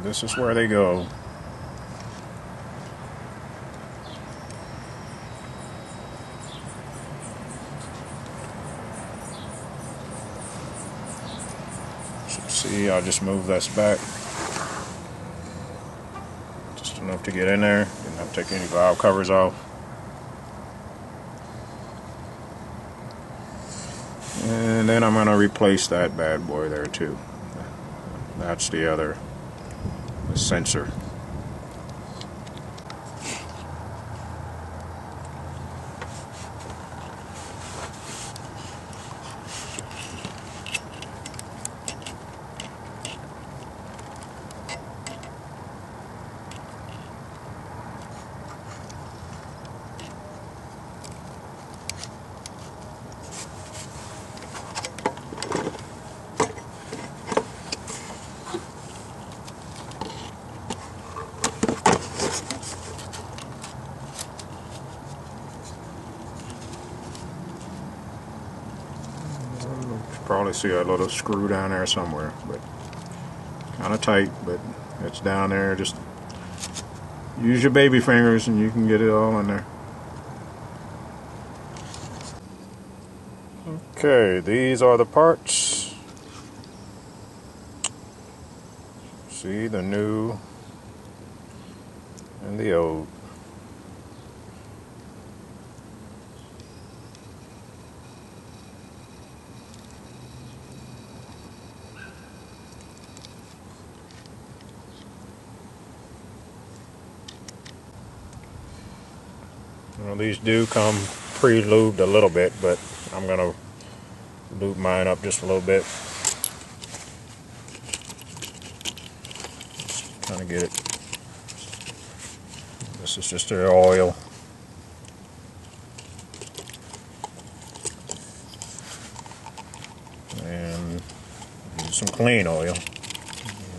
This is where they go. See, I'll just move this back just enough to get in there and not take any valve covers off. And then I'm going to replace that bad boy there too. That's the other sensor. Probably see a little screw down there somewhere, but kind of tight, but it's down there. Just use your baby fingers and you can get it all in there. Okay, these are the parts. See the new and the old. Well, these do come pre-lubed a little bit, but I'm going to lube mine up just a little bit. Just kind of get it. This is just their oil. And use some clean oil. You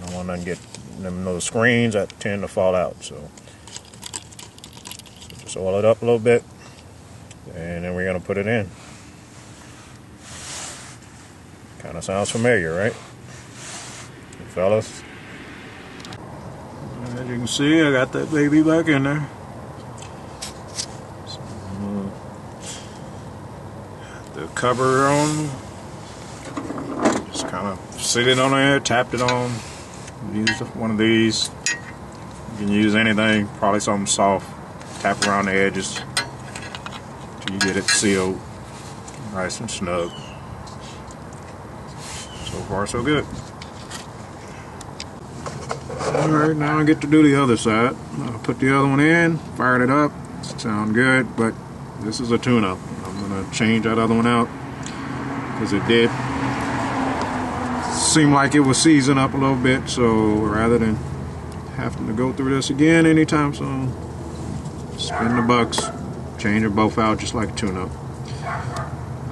don't want to get them those screens that tend to fall out. So just oil it up a little bit, and then we're going to put it in. Kind of sounds familiar, right, fellas? As you can see, I got that baby back in there. So, the cover on, just kind of sit it on there, tapped it on. Use one of these. You can use anything, probably something soft. Tap around the edges till you get it sealed nice and snug. So far so good. Alright, now I get to do the other side. I'll put the other one in, fired it up. Sound good, but this is a tune-up. I'm going to change that other one out because it did seem like it was seizing up a little bit, so rather than having to go through this again anytime soon, spin the bucks, change them both out just like a tune-up.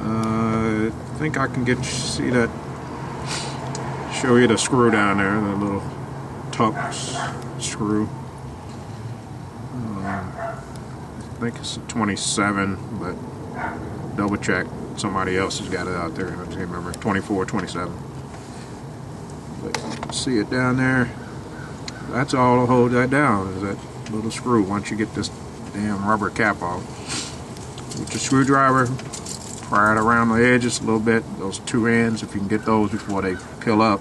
I think I can show you the screw down there, the little tuck screw. I think it's a 27, but double check. Somebody else has got it out there. I can't remember, 24, 27. But see it down there. That's all to hold that down, is that little screw. Once you get this damn rubber cap off with the screwdriver, pry it around the edges a little bit, those two ends, if you can get those before they peel up,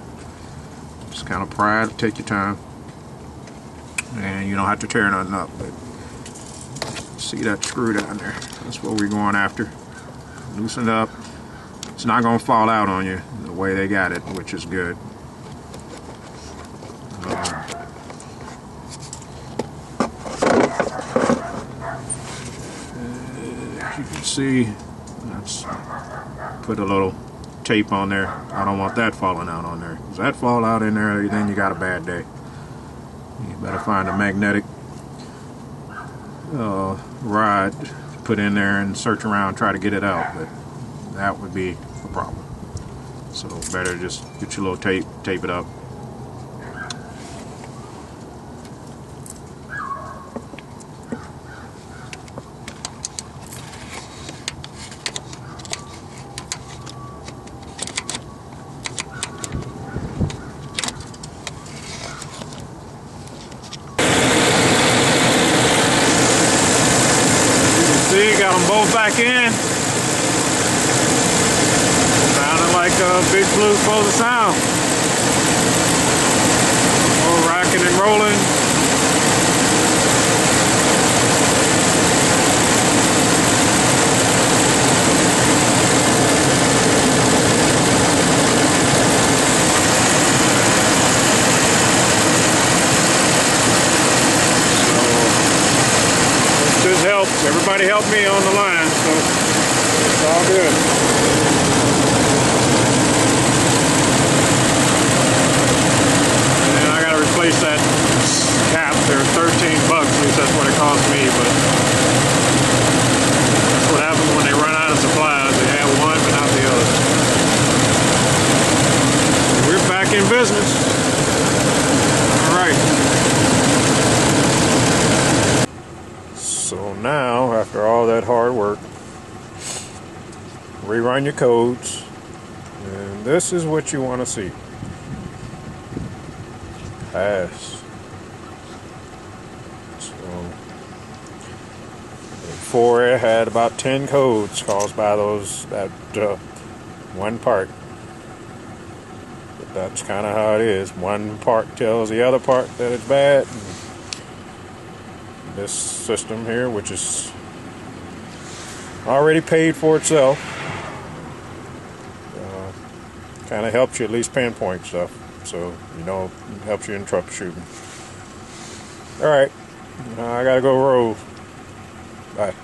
just kind of pry it, take your time, and you don't have to tear nothing up. But see that screw down there, that's what we're going after. Loosen it up. It's not going to fall out on you the way they got it, which is good. As you can see, let's put a little tape on there. I don't want that falling out on there. If that fall out in there, then you got a bad day. You better find a magnetic rod to put in there and search around, try to get it out, but that would be a problem. So better just get your little tape it up. both back in. Sounded like a big blue's supposed to sound. More rocking and rolling. Everybody helped me on the line, so it's all good. And I gotta replace that cap. They're 13 bucks, at least that's what it cost me, but that's what happens when they run out of supplies. They have one, but not the other. We're back in business. All right. So now, after all that hard work, rerun your codes, and this is what you want to see. Pass. So, before it had about 10 codes caused by that one part. But that's kind of how it is. One part tells the other part that it's bad. This system here, which is already paid for itself, kind of helps you at least pinpoint stuff, so you know, it helps you in troubleshooting. All right, I gotta go roll. Bye.